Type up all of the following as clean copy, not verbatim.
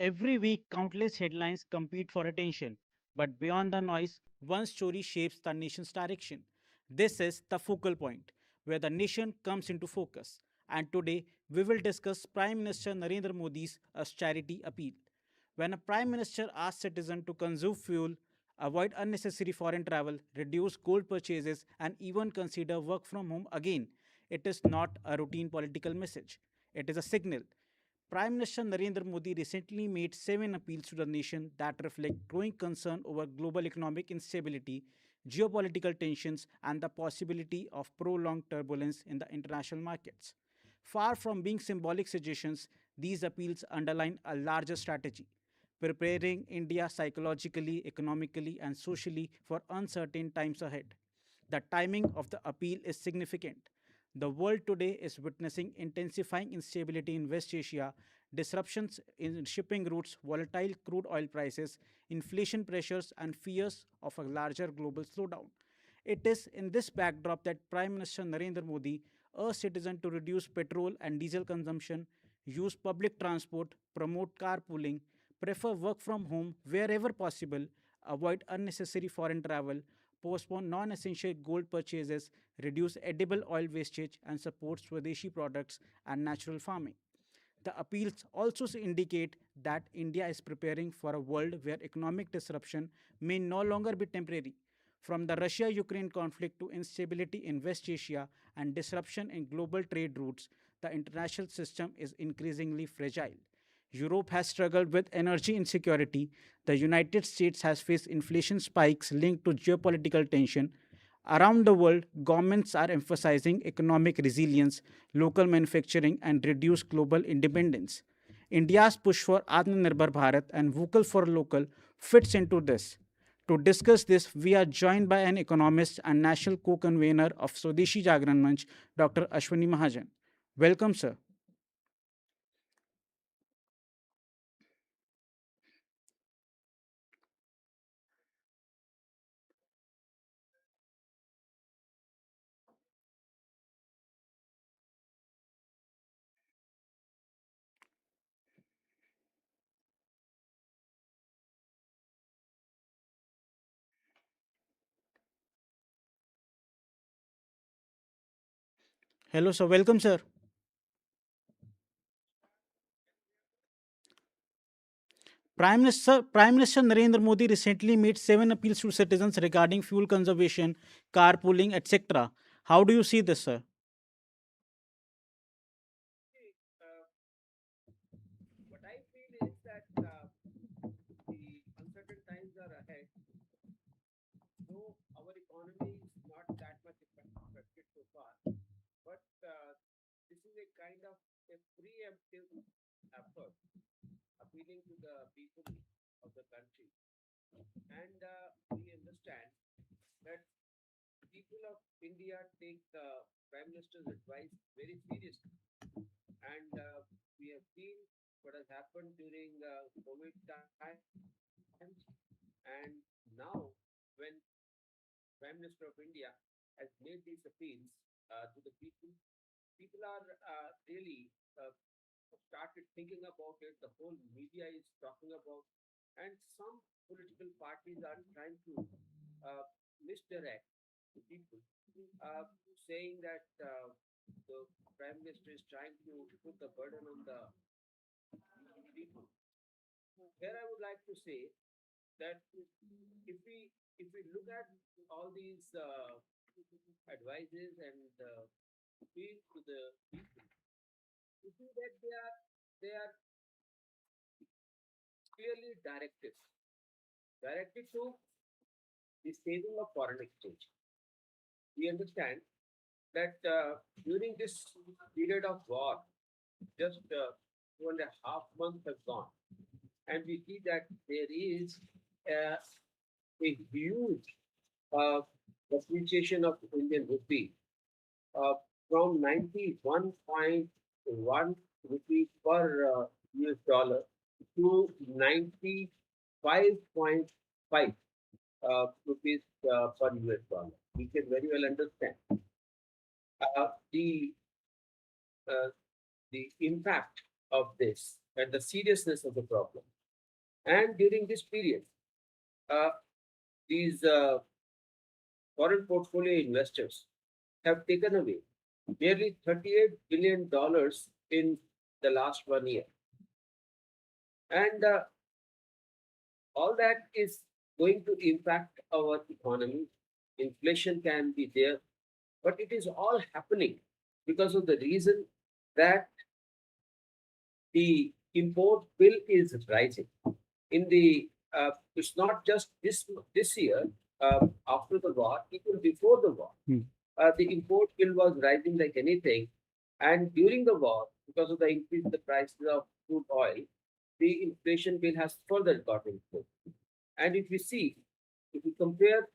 Every week, countless headlines compete for attention. But beyond the noise, one story shapes the nation's direction. This is the focal point, where the nation comes into focus. And today, we will discuss Prime Minister Narendra Modi's austerity appeal. When a Prime Minister asks citizens to consume fuel, avoid unnecessary foreign travel, reduce gold purchases, and even consider work from home again, it is not a routine political message. It is a signal. Prime Minister Narendra Modi recently made 7 appeals to the nation that reflect growing concern over global economic instability, geopolitical tensions, and the possibility of prolonged turbulence in the international markets. Far from being symbolic suggestions, these appeals underline a larger strategy, preparing India psychologically, economically, and socially for uncertain times ahead. The timing of the appeal is significant. The world today is witnessing intensifying instability in West Asia, disruptions in shipping routes, volatile crude oil prices, inflation pressures, and fears of a larger global slowdown. It is in this backdrop that Prime Minister Narendra Modi urged citizens to reduce petrol and diesel consumption, use public transport, promote carpooling, prefer work from home wherever possible, avoid unnecessary foreign travel, postpone non essential gold purchases, reduce edible oil wastage, and support Swadeshi products and natural farming. The appeals also indicate that India is preparing for a world where economic disruption may no longer be temporary. From the Russia Ukraine conflict to instability in West Asia and disruption in global trade routes, the international system is increasingly fragile. Europe has struggled with energy insecurity. The United States has faced inflation spikes linked to geopolitical tension. Around the world, governments are emphasizing economic resilience, local manufacturing, and reduced global independence. India's push for Atmanirbhar Bharat and Vocal for Local fits into this. To discuss this, we are joined by an economist and national co-convener of Swadeshi Jagran Manch, Dr. Ashwani Mahajan. Welcome, sir. Hello, sir. Welcome, sir. Prime Minister Narendra Modi recently made 7 appeals to citizens regarding fuel conservation, carpooling, etc. How do you see this, sir? at the seriousness of the problem. And during this period, uh, these foreign portfolio investors have taken away nearly $38 billion in the last 1 year. And all that is going to impact our economy. Inflation can be there, but it is all happening because of the reason that the import bill is rising. In the It's not just this year. After the war, even before the war, the import bill was rising like anything, and during the war, because of the increase in the prices of crude oil, the inflation bill has further got improved. And if we compare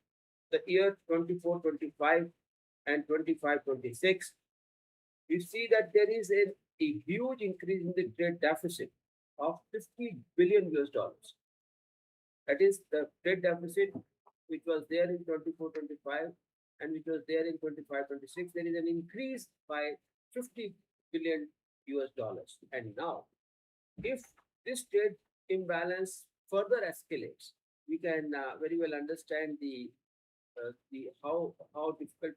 the year 24-25 and 25-26, we see that there is a huge increase in the trade deficit of 50 billion US dollars. That is the trade deficit which was there in 24-25 and which was there in 25-26. There is an increase by 50 billion US dollars. And now, if this trade imbalance further escalates, we can very well understand the how difficult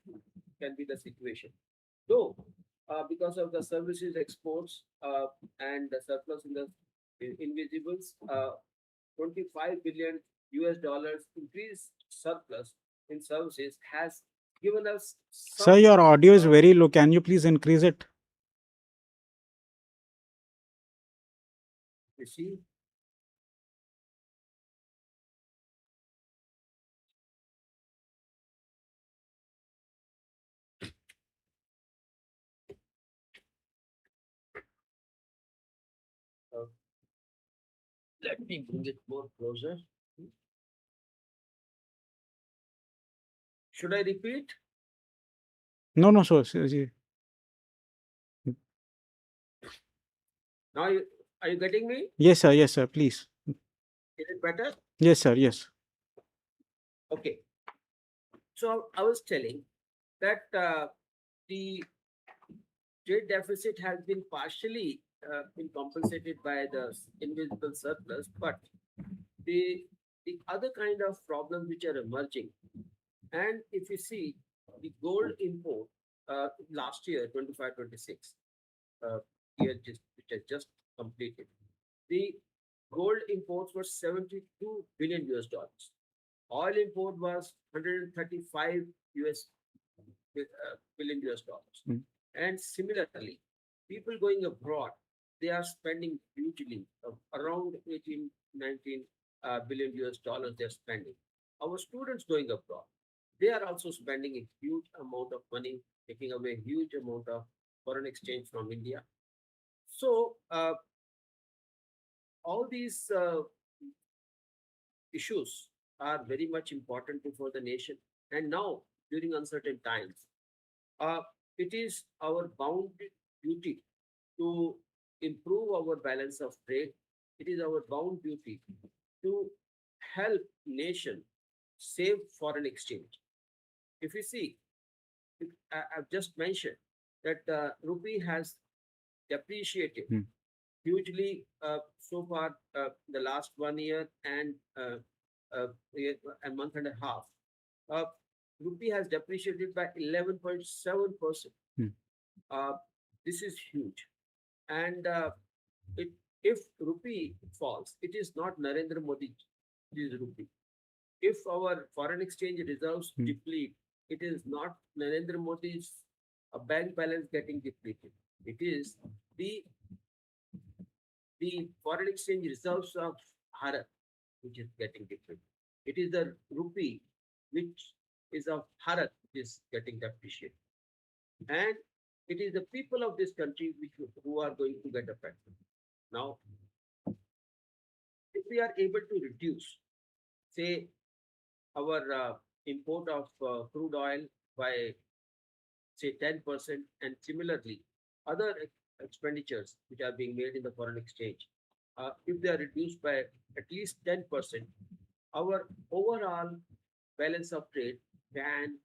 can be the situation. Though, because of the services exports and the surplus in the invisibles, 25 billion US dollars increased surplus in services has given us Sir, some, your audio is uh, very low. Can you please increase it? you see, uh, let me bring it more closer. Should I repeat? No, no, sir. Now, are you getting me? Yes, sir, please. Is it better? Yes, sir, yes. Okay. So I was telling that the trade deficit has been partially been compensated by the invisible surplus, but the the other kind of problems which are emerging. And if you see the gold import last year, 25-26, year which has just completed, the gold imports were 72 billion US dollars. Oil import was 135 US billion US dollars. And similarly, people going abroad, they are spending hugely, around 18, 19 billion US dollars they're spending. Our students going abroad, they are also spending a huge amount of money, taking away a huge amount of foreign exchange from India. So, all these issues are very much important for the nation. And now, during uncertain times, uh, it is our bound duty to improve our balance of trade. It is our bound duty to help nation save foreign exchange. If you see, I've just mentioned that rupee has depreciated hugely so far the last 1 year and a month and a half. Uh, Rupee has depreciated by 11.7%. Uh, this is huge. And it, if rupee falls, it is not Narendra Modi, it is rupee. If our foreign exchange reserves deplete, it is not Narendra Modi's bank balance getting depleted. It is the the foreign exchange reserves of Bharat which is getting depleted. It is the rupee which is of Bharat which is getting depreciated. And it is the people of this country who are going to get affected. Now, if we are able to reduce, say, our import of crude oil by, say, 10%, and similarly, other expenditures which are being made in the foreign exchange, if they are reduced by at least 10%, our overall balance of trade can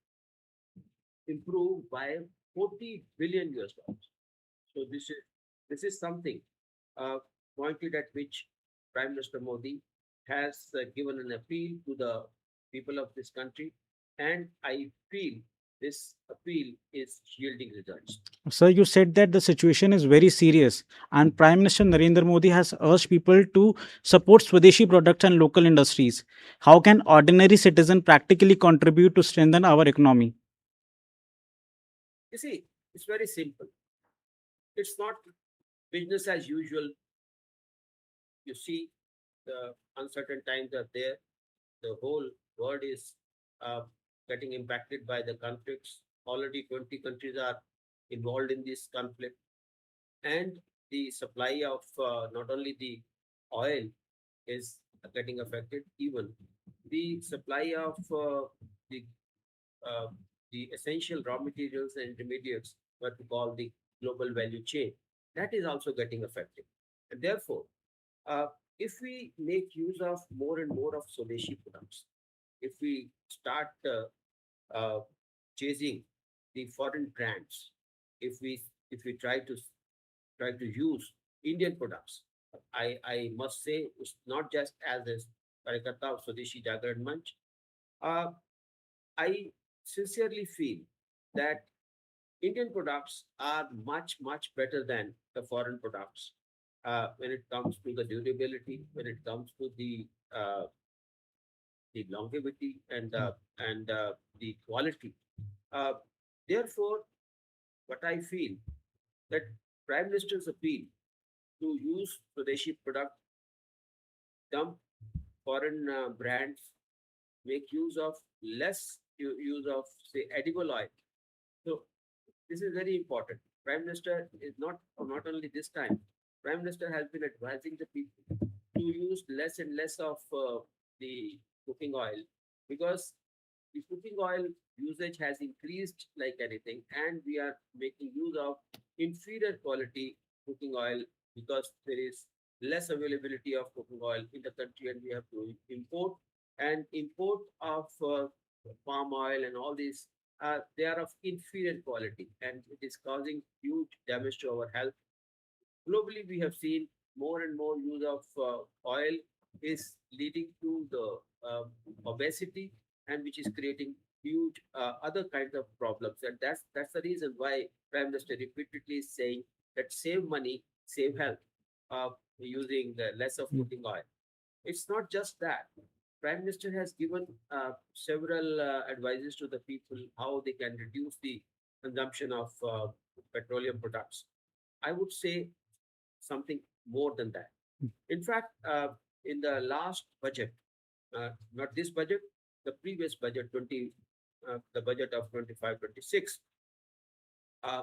improve by 40 billion US dollars. So this is something. pointed at which Prime Minister Modi has given an appeal to the people of this country, and I feel this appeal is yielding results. Sir, you said that the situation is very serious, and Prime Minister Narendra Modi has urged people to support Swadeshi products and local industries. How can ordinary citizen practically contribute to strengthen our economy? You see, it's very simple. It's not business as usual. You see, the uncertain times are there. The whole world is uh, getting impacted by the conflicts. Already 20 countries are involved in this conflict, and the supply of not only the oil is getting affected, even the supply of the uh, the essential raw materials and intermediates, what we call the global value chain, that is also getting affected. And therefore, uh, if we make use of more and more of Swadeshi products, if we start chasing the foreign brands, if we try to use Indian products, I must say it's not just as a Karikata of Swadeshi Jagaran Manch. Uh, I sincerely feel that Indian products are much, much better than the foreign products when it comes to the durability, when it comes to the longevity and the quality. Uh, Therefore, what I feel that Prime Minister's appeal to use Swadeshi product, dump foreign brands, make use of less use of say edible oil. So this is very important. Prime Minister is not only this time. Prime Minister has been advising the people to use less and less of the cooking oil, because the cooking oil usage has increased like anything, and we are making use of inferior quality cooking oil because there is less availability of cooking oil in the country, and we have to import. And import of palm oil and all these, they are of inferior quality, and it is causing huge damage to our health. Globally, we have seen more and more use of oil is leading to the obesity, and which is creating huge other kinds of problems. And that's the reason why Prime Minister repeatedly is saying that save money, save health, using less of cooking oil. It's not just that. Prime Minister has given several advices to the people how they can reduce the consumption of petroleum products. I would say something more than that. In fact, in the last budget, not this budget, the previous budget, the budget of 25-26, uh,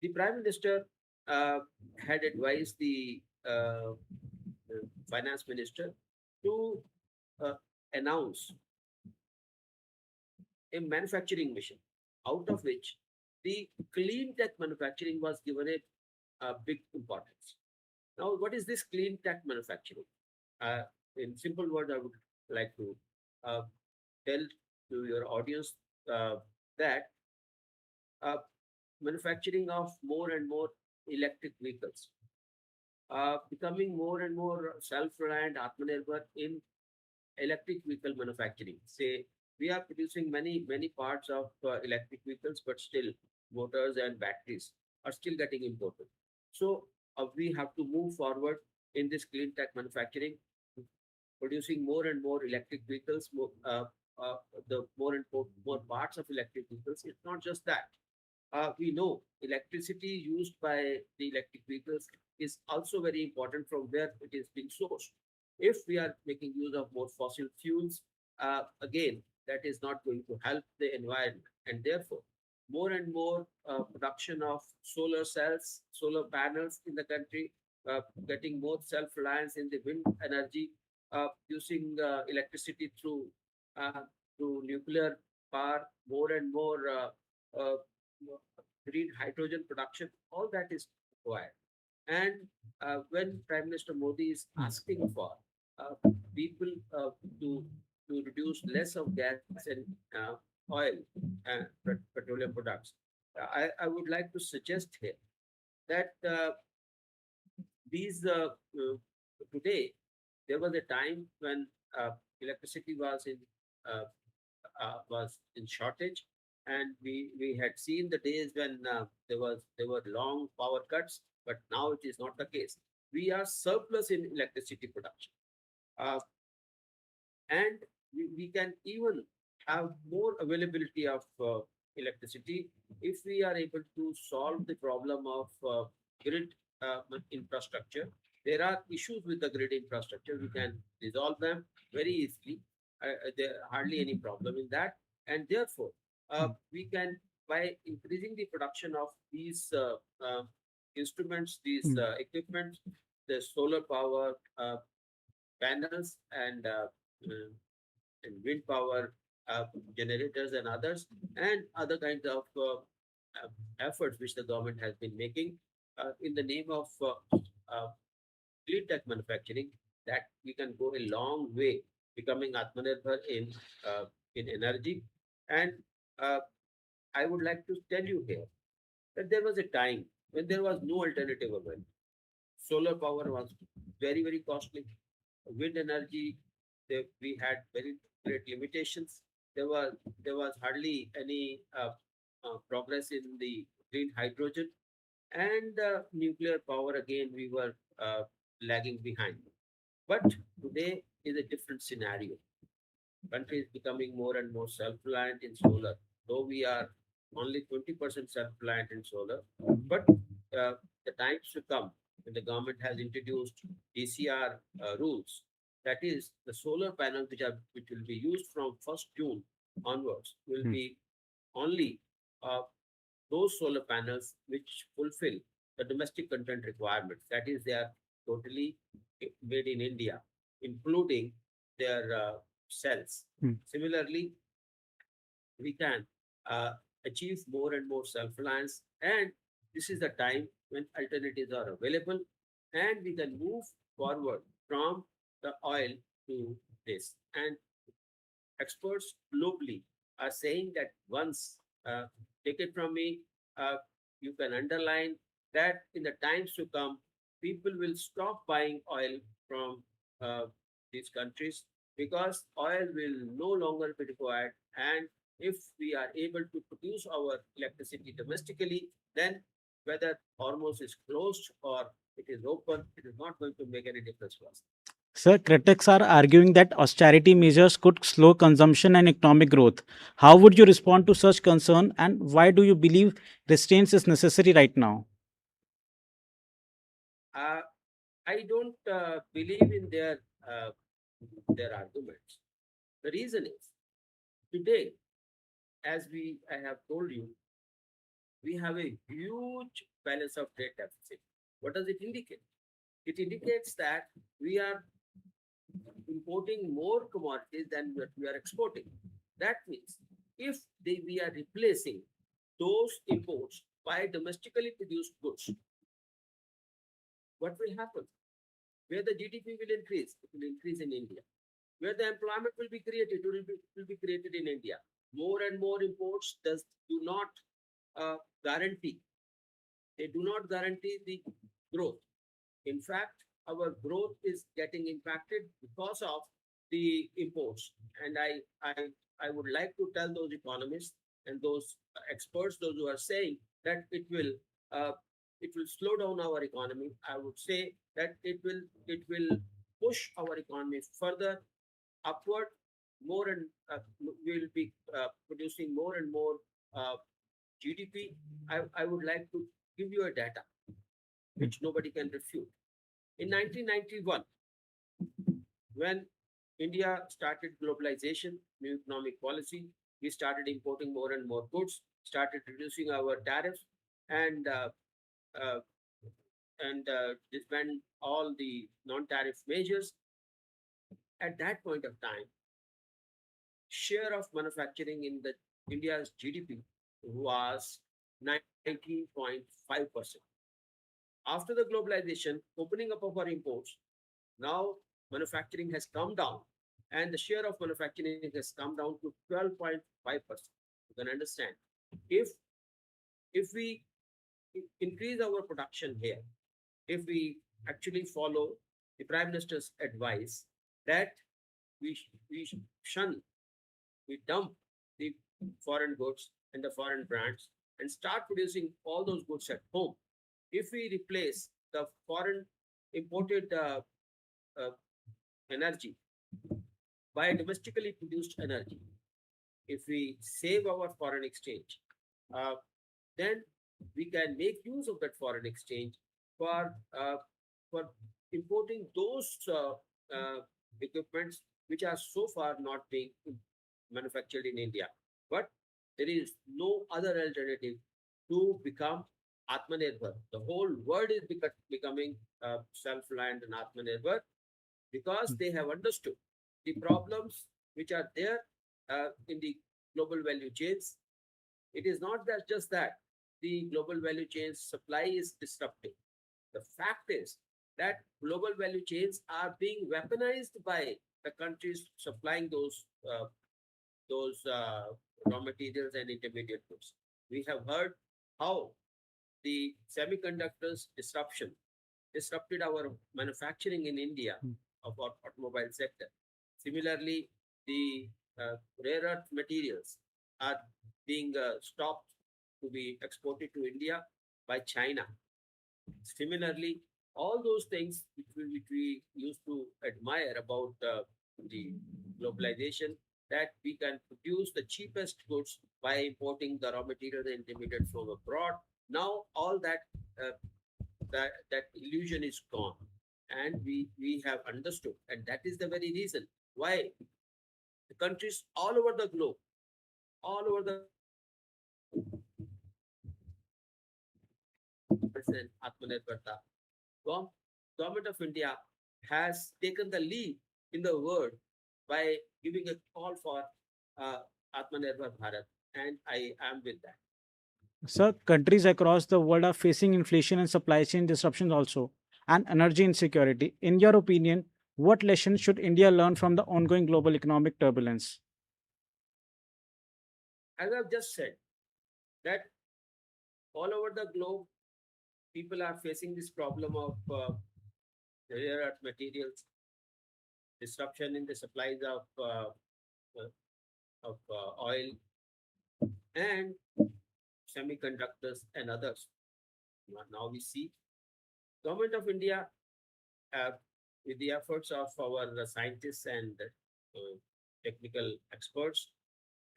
the Prime Minister uh, had advised the Finance Minister to uh, announce a manufacturing mission, out of which the clean tech manufacturing was given a big importance. Now, what is this clean tech manufacturing? Uh, in simple words, I would like to uh, tell to your audience that manufacturing of more and more electric vehicles, becoming more and more self-reliant, Atmanirbhar in electric vehicle manufacturing. Say we are producing many parts of electric vehicles, but still motors and batteries are still getting imported. So we have to move forward in this clean tech manufacturing, producing more and more electric vehicles, the more parts of electric vehicles. It's not just that. We know electricity used by the electric vehicles is also very important from where it is being sourced. If we are making use of more fossil fuels, again, that is not going to help the environment. And therefore, more and more production of solar cells, solar panels in the country, getting more self-reliance in the wind energy, using electricity uh, through nuclear power, more and more green hydrogen production, all that is required. And when Prime Minister Modi is asking for uh, people to reduce less of gas and oil and petroleum products, I would like to suggest here that these today there was a time when electricity uh, was in shortage, and we had seen the days when there were long power cuts, but now it is not the case. We are surplus in electricity production, uh, and we can even have more availability of electricity if we are able to solve the problem of grid infrastructure. There are issues with the grid infrastructure. We can resolve them very easily. There hardly any problem in that, and therefore we can, by increasing the production of these instruments, these equipment, the solar power panels, and wind power generators and others, and other kinds of efforts which the government has been making in the name of clean tech manufacturing, that we can go a long way becoming Atmanirbhar in energy. And uh, I would like to tell you here that there was a time when there was no alternative available. Solar power was very, very costly. Wind energy, we had very great limitations. There was hardly any progress in the green hydrogen, and nuclear power again we were lagging behind. But today is a different scenario. Country is becoming more and more self-reliant in solar, though we are only 20% self-reliant in solar. But the times to come when the government has introduced DCR rules, that is, the solar panels which will be used from 1st June onwards will be only uh, those solar panels which fulfill the domestic content requirements. That is, they are totally made in India, including their cells. Similarly, we can uh, achieve more and more self-reliance, and this is the time when alternatives are available, and we can move forward from the oil to this. And experts globally are saying that once, uh, take it from me, uh, you can underline that in the times to come, people will stop buying oil from uh, these countries, because oil will no longer be required. And if we are able to produce our electricity domestically, then whether Hormuz is closed or it is open, it is not going to make any difference to us. Sir, critics are arguing that austerity measures could slow consumption and economic growth. How would you respond to such concern, and why do you believe restraints is necessary right now? Uh, I don't believe in their arguments. The reason is, today, as I have told you, we have a huge balance of trade deficit. What does it indicate? It indicates that we are importing more commodities than what we are exporting. That means if we are replacing those imports by domestically produced goods, what will happen? Where the GDP will increase, it will increase in India. Where the employment will be created, will be created in India. More and more imports do not uh, guarantee, they do not guarantee the growth. In fact, our growth is getting impacted because of the imports. And I would like to tell those economists and those experts, those who are saying that uh, it will slow down our economy. I would say that it will push our economy further upward. More and we will be producing more and more uh, GDP. I would like to give you a data which nobody can refute. In 1991, when India started globalization, new economic policy, we started importing more and more goods, started reducing our tariffs, and uh, disband all the non-tariff measures. At that point of time, share of manufacturing in the India's GDP was 19.5%. After the globalization, opening up of our imports, now manufacturing has come down, and the share of manufacturing has come down to 12.5%. You can understand. If if we increase our production here, if we actually follow the Prime Minister's advice that we shun, we dump the foreign goods and the foreign brands and start producing all those goods at home. If we replace the foreign imported uh, energy by domestically produced energy, if we save our foreign exchange, uh, then we can make use of that foreign exchange for for importing those equipments which are so far not being manufactured in India. But there is no other alternative to become Atmanirbhar. The whole world is becoming self-reliant and Atmanirbhar because they have understood the problems which are there in the global value chains. It is not that just that the global value chains supply is disrupting. The fact is that global value chains are being weaponized by the countries supplying those raw materials and intermediate goods. We have heard how the semiconductors disrupted our manufacturing in India Hmm. of our automobile sector. Similarly, the rare earth materials are being stopped to be exported to India by China. Similarly, all those things which we used to admire about the globalization, that we can produce the cheapest goods by importing the raw material and intermediate from abroad. Now, all uh, that illusion is gone, and we have understood, and that is the very reason why the countries all over the and Atmanirbharta. Gov- Government of India has taken the lead in the world by giving a call for uh, Atmanirbhar Bharat, and I am with that. Sir, countries across the world are facing inflation and supply chain disruptions also, and energy insecurity. In your opinion, what lessons should India learn from the ongoing global economic turbulence? As I've just said, that all over the globe, people are facing this problem of rare earth materials, disruption in the supplies of oil and semiconductors and others. Now we see government of India, uh, with the efforts of our scientists and technical experts,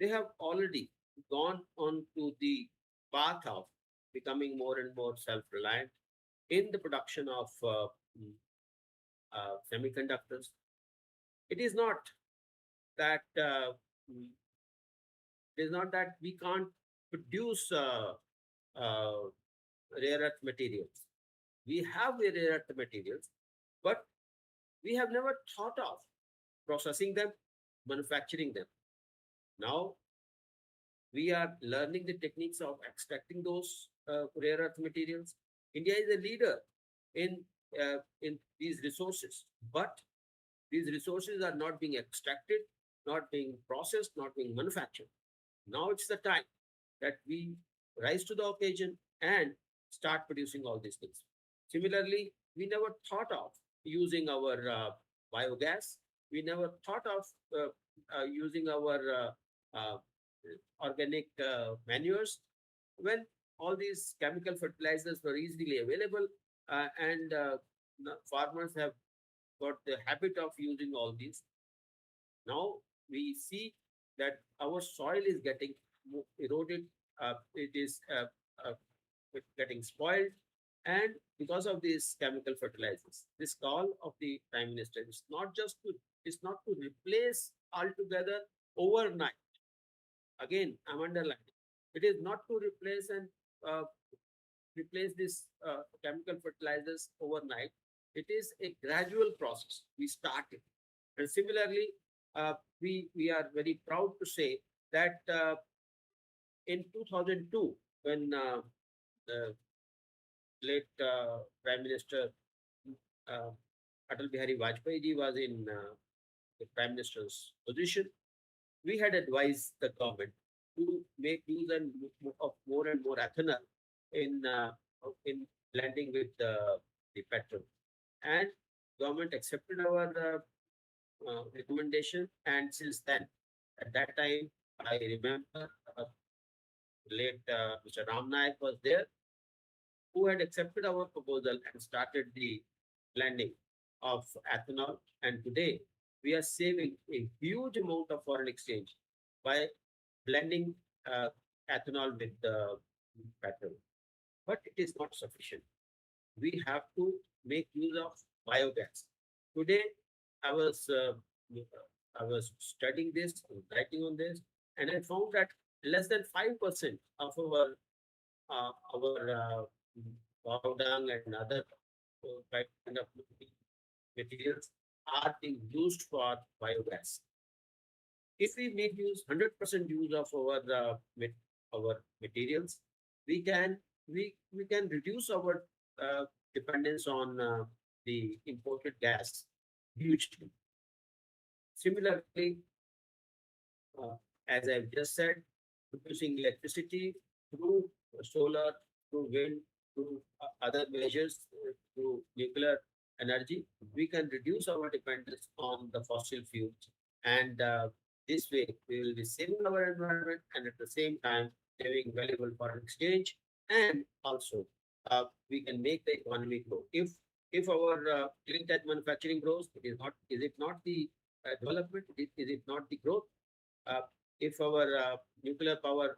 they have already gone on to the path of becoming more and more self-reliant in the production of semiconductors. It is not that mm, it is not that we can't produce uh, rare earth materials. We have the rare earth materials, but we have never thought of processing them, manufacturing them. Now we are learning the techniques of extracting those rare earth materials. India is a leader in these resources, but these resources are not being extracted, not being processed, not being manufactured. Now it's the time that we rise to the occasion and start producing all these things. Similarly, we never thought of using our biogas. We never thought of using our organic manures when all these chemical fertilizers were easily available, and farmers have got the habit of using all these. Now we see that our soil is getting eroded, it is getting spoiled, and because of these chemical fertilizers, this call of the Prime Minister is not to replace altogether overnight. Again, I'm underlining, it is not to uh, replace this chemical fertilizers overnight. It is a gradual process. We started, and similarly, we are very proud to say that in 2002, when the late Prime Minister uh, Atal Bihari Vajpayee ji was in the Prime Minister's position, we had advised the government to make use of more and more ethanol in blending with the petrol. and government accepted our recommendation. And since then, at that time, I remember late Mr. Ram Nayak was there, who had accepted our proposal and started the blending of ethanol. And today, we are saving a huge amount of foreign exchange by blending uh, ethanol with the petrol. But it is not sufficient. We have to make use of biogas. Today, I was uh, I was studying this, writing on this, and I found that less than 5% of our cow dung and other kind of materials are being used for biogas. If we make use 100% use of our materials, we can we can reduce our uh, dependence on the imported gas hugely. Similarly, uh, as I've just said, producing electricity through solar, through wind, through other measures, through nuclear energy, we can reduce our dependence on the fossil fuels. And this way, we will be saving our environment and at the same time saving valuable foreign exchange. And also, we can make the economy grow. If our clean tech manufacturing grows, it is not. Is it not the development? Is it not the growth? uh, if our nuclear power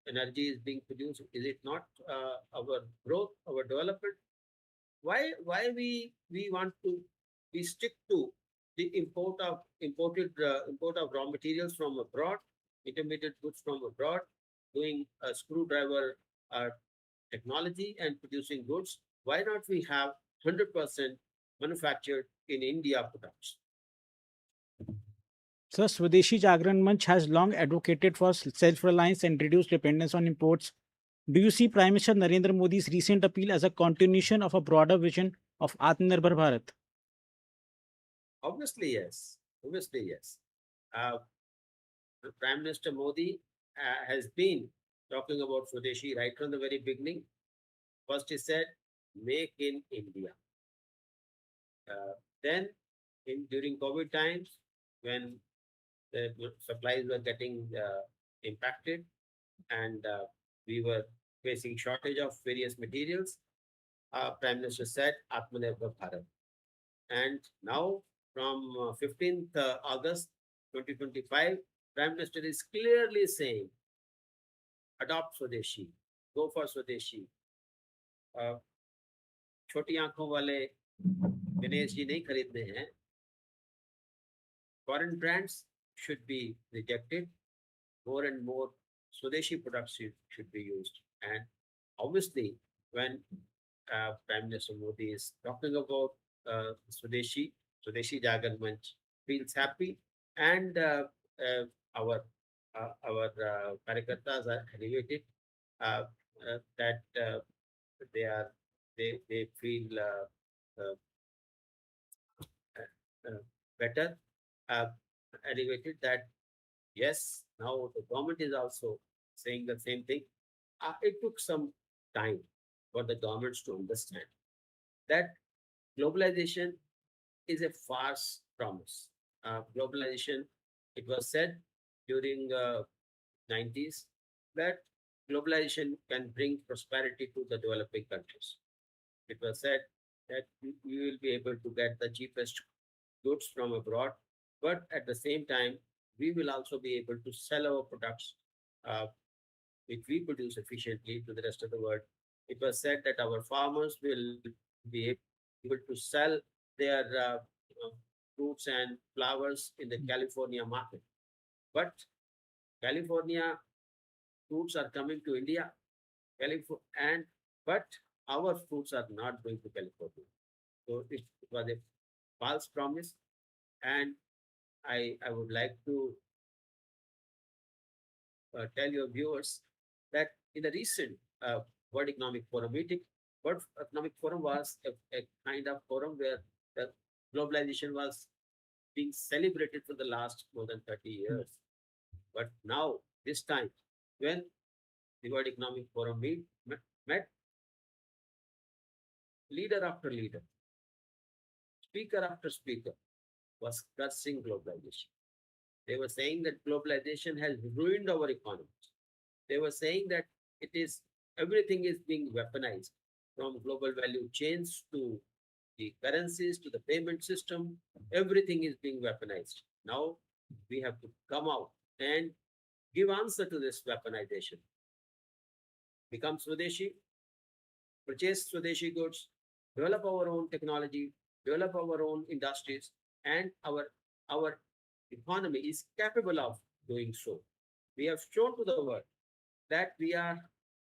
energy is being produced, is it not our growth, our development? Why we want to we stick to the import of raw materials from abroad, intermediate goods from abroad, doing a screwdriver uh, technology and producing goods? Why not we have 100% manufactured in India products? So, Swadeshi Jagran Manch has long advocated for self reliance and reduced dependence on imports. Do you see Prime Minister Narendra Modi's recent appeal as a continuation of a broader vision of Atmanirbhar Bharat? Obviously, yes. Obviously, yes. Uh, Prime Minister Modi has been talking about Swadeshi right from the very beginning. First, he said, "Make in India." Then, during COVID times, when the supplies were getting impacted and we were facing shortage of various materials, Prime Minister said, "Atmanirbhar Bharat." And now, from 15th August 2025, Prime Minister is clearly saying, adopt Swadeshi, go for Swadeshi. Uh, छोटी आंखों वाले दिनेश जी नहीं खरीदने हैं. Foreign brands should be rejected. More and more Swadeshi products should be used. And obviously, when Prime Minister Modi is talking about Swadeshi Jagan Manch feels happy, and our Karyakartas are elevated that they are they feel better, uh, elevated that yes, now the government is also saying the same thing. It took some time for the governments to understand that globalization is a false promise. Globalization, it was said during 90s that globalization can bring prosperity to the developing countries. It was said that you will be able to get the cheapest goods from abroad, but at the same time, we will also be able to sell our products, uh, which we produce efficiently to the rest of the world. It was said that our farmers will be able to sell their fruits and flowers in the California market. But California fruits are coming to India, and but our fruits are not going to California. So it was a false promise, and I would like to tell your viewers that in the recent World Economic Forum meeting, World Economic Forum was a kind of forum where the globalization was being celebrated for the last more than 30 years. But now, this time, when the World Economic Forum met, leader after leader, speaker after speaker was cursing globalization. They were saying that globalization has ruined our economy. They were saying that it is everything is being weaponized from global value chains to the currencies to the payment system. Everything is being weaponized. Now we have to come out and give answer to this weaponization. Become Swadeshi, purchase Swadeshi goods, develop our own technology, develop our own industries, and our economy is capable of doing so. We have shown to the world that we are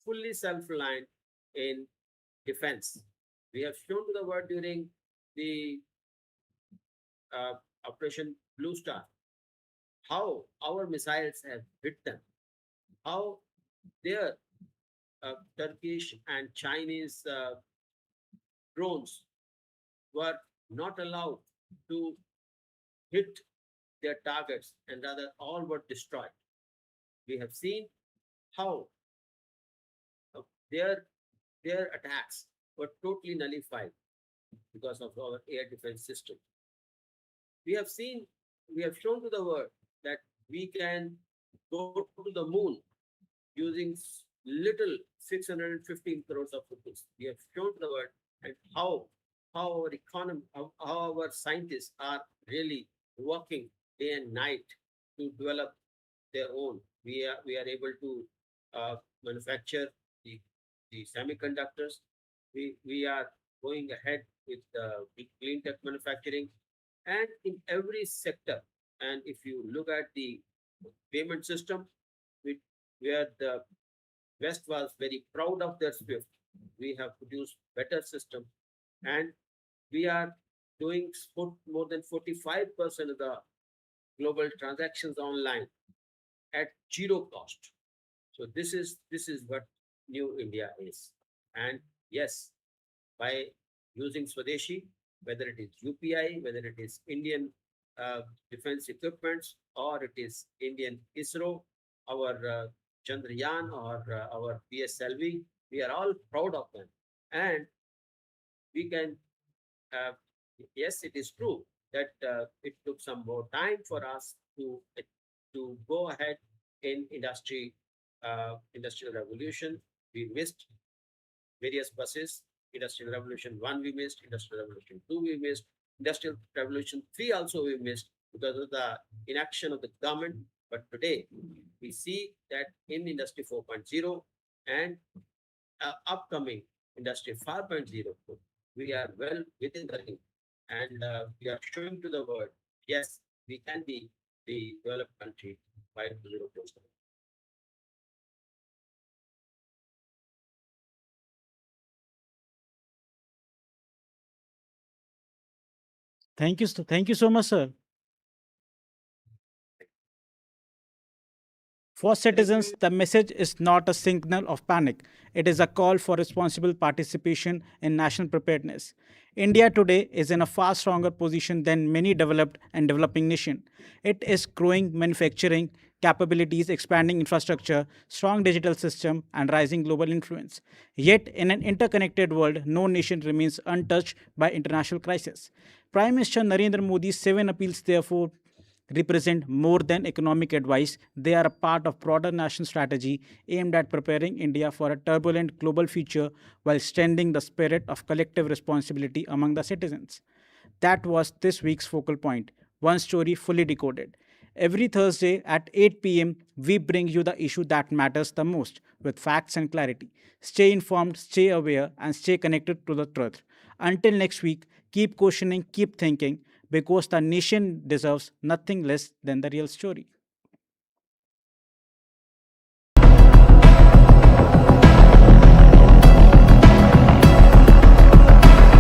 fully self-reliant in defense. We have shown to the world during the uh, Operation Blue Star how our missiles have hit them, how their Turkish and Chinese drones were not allowed to hit their targets and rather all were destroyed. We have seen how uh, their their attacks were totally nullified because of our air defense system. We have seen, we have shown to the world that we can go to the moon using little 615 crores of rupees. We have shown to the world and how our economy, how our scientists are really working day and night to develop their own. We are able to manufacture the semiconductors. We are going ahead with the clean tech manufacturing and in every sector. And if you look at the payment system, which, where the West was very proud of their SWIFT, we have produced better system, and we are doing more than 45% of the global transactions online at zero cost. So this is what new India is. And yes, by using Swadeshi, whether it is UPI, whether it is Indian defense equipments, or it is Indian ISRO, our Chandrayaan, or our PSLV, we are all proud of them. And we can, uh, yes, it is true that it took some more time for us to go ahead in industrial revolution. We missed various buses. Industrial Revolution 1 we missed, Industrial Revolution 2 we missed, Industrial Revolution 3 also we missed because of the inaction of the government. But today we see that in Industry 4.0 and upcoming Industry 5.0, we are well within the ring and we are showing to the world, yes, we can be the developed country by 2027. Thank you so much, sir. For Thank citizens, you. the message is not a signal of panic. It is a call for responsible participation in national preparedness. India today is in a far stronger position than many developed and developing nations. It is growing manufacturing capabilities, expanding infrastructure, strong digital system, and rising global influence. Yet, in an interconnected world, no nation remains untouched by international crisis. Prime Minister Narendra Modi's 7 appeals, therefore, represent more than economic advice. They are a part of broader national strategy aimed at preparing India for a turbulent global future while strengthening the spirit of collective responsibility among the citizens. That was this week's focal point. One story fully decoded. Every Thursday at 8 p.m., we bring you the issue that matters the most with facts and clarity. Stay informed, stay aware, and stay connected to the truth. Until next week, keep questioning, keep thinking, because the nation deserves nothing less than the real story.